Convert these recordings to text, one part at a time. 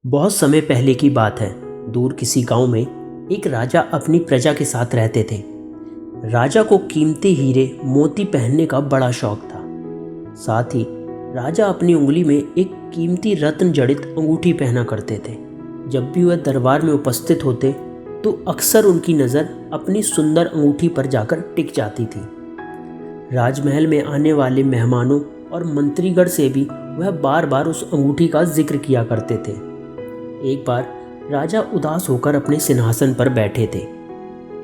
बहुत समय पहले की बात है। दूर किसी गांव में एक राजा अपनी प्रजा के साथ रहते थे। राजा को कीमती हीरे मोती पहनने का बड़ा शौक था। साथ ही राजा अपनी उंगली में एक कीमती रत्न जड़ित अंगूठी पहना करते थे। जब भी वह दरबार में उपस्थित होते तो अक्सर उनकी नज़र अपनी सुंदर अंगूठी पर जाकर टिक जाती थी। राजमहल में आने वाले मेहमानों और मंत्रीगण से भी वह बार बार उस अंगूठी का जिक्र किया करते थे। एक बार राजा उदास होकर अपने सिंहासन पर बैठे थे।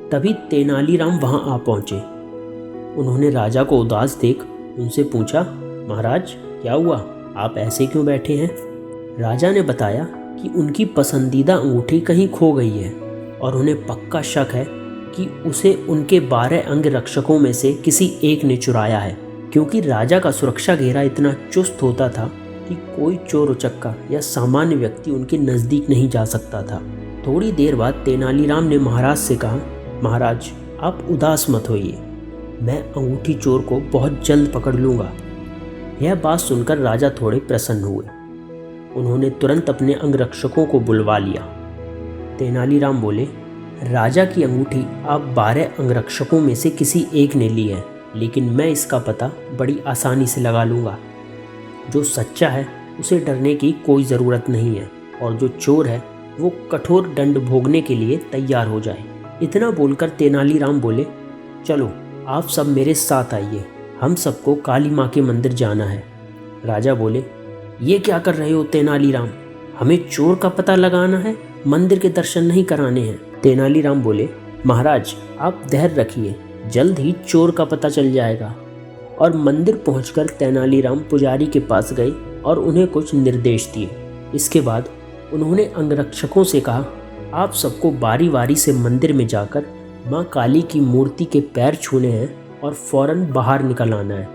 तभी तेनालीराम वहां आ पहुंचे। उन्होंने राजा को उदास देख उनसे पूछा, महाराज क्या हुआ, आप ऐसे क्यों बैठे हैं? राजा ने बताया कि उनकी पसंदीदा अंगूठी कहीं खो गई है और उन्हें पक्का शक है कि उसे उनके 12 अंगरक्षकों में से किसी एक ने चुराया है। क्योंकि राजा का सुरक्षा घेरा इतना चुस्त होता था कि कोई चोर उचक्का या सामान्य व्यक्ति उनके नज़दीक नहीं जा सकता था। थोड़ी देर बाद तेनालीराम ने महाराज से कहा, महाराज आप उदास मत होइए, मैं अंगूठी चोर को बहुत जल्द पकड़ लूँगा। यह बात सुनकर राजा थोड़े प्रसन्न हुए। उन्होंने तुरंत अपने अंगरक्षकों को बुलवा लिया। तेनालीराम बोले, राजा की अंगूठी आप 12 अंगरक्षकों में से किसी एक ने ली है, लेकिन मैं इसका पता बड़ी आसानी से लगा लूँगा। जो सच्चा है उसे डरने की कोई ज़रूरत नहीं है और जो चोर है वो कठोर दंड भोगने के लिए तैयार हो जाए। इतना बोलकर तेनालीराम बोले, चलो आप सब मेरे साथ आइए, हम सबको काली माँ के मंदिर जाना है। राजा बोले, ये क्या कर रहे हो तेनालीराम, हमें चोर का पता लगाना है, मंदिर के दर्शन नहीं कराने हैं। तेनालीराम बोले, महाराज आप धैर्य रखिए, जल्द ही चोर का पता चल जाएगा। और मंदिर पहुंचकर तेनालीराम पुजारी के पास गए और उन्हें कुछ निर्देश दिए। इसके बाद उन्होंने अंगरक्षकों से कहा, आप सबको बारी बारी से मंदिर में जाकर माँ काली की मूर्ति के पैर छूने हैं और फौरन बाहर निकल आना है।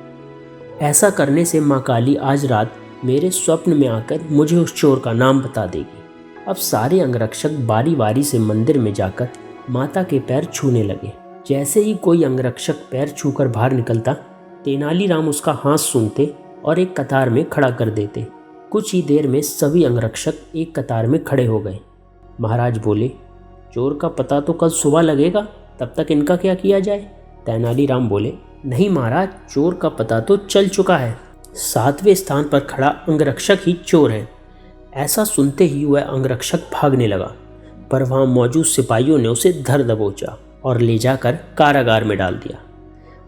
ऐसा करने से माँ काली आज रात मेरे स्वप्न में आकर मुझे उस चोर का नाम बता देगी। अब सारे अंगरक्षक बारी बारी से मंदिर में जाकर माता के पैर छूने लगे। जैसे ही कोई अंगरक्षक पैर छूकर बाहर निकलता, तेनालीराम उसका हाथ सूंघते और एक कतार में खड़ा कर देते। कुछ ही देर में सभी अंगरक्षक एक कतार में खड़े हो गए। महाराज बोले, चोर का पता तो कल सुबह लगेगा, तब तक इनका क्या किया जाए? तेनालीराम बोले, नहीं महाराज, चोर का पता तो चल चुका है, 7वें स्थान पर खड़ा अंगरक्षक ही चोर है। ऐसा सुनते ही वह अंगरक्षक भागने लगा, पर वहाँ मौजूद सिपाहियों ने उसे धर दबोचा और ले जाकर कारागार में डाल दिया।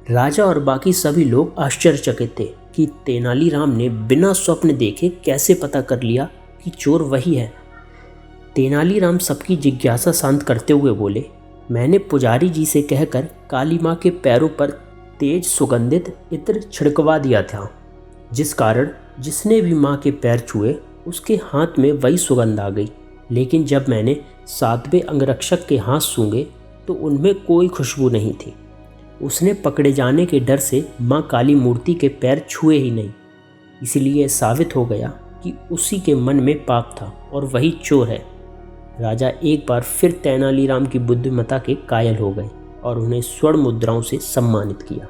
राजा और बाकी सभी लोग आश्चर्यचकित थे कि तेनालीराम ने बिना स्वप्न देखे कैसे पता कर लिया कि चोर वही है। तेनालीराम सबकी जिज्ञासा शांत करते हुए बोले, मैंने पुजारी जी से कहकर काली माँ के पैरों पर तेज सुगंधित इत्र छिड़कवा दिया था, जिस कारण जिसने भी माँ के पैर छुए उसके हाथ में वही सुगंध आ गई। लेकिन जब मैंने 7वें अंगरक्षक के हाथ सूंघे तो उनमें कोई खुशबू नहीं थी। उसने पकड़े जाने के डर से माँ काली मूर्ति के पैर छुए ही नहीं। इसलिए साबित हो गया कि उसी के मन में पाप था और वही चोर है। राजा एक बार फिर तेनालीराम की बुद्धिमत्ता के कायल हो गए और उन्हें स्वर्ण मुद्राओं से सम्मानित किया।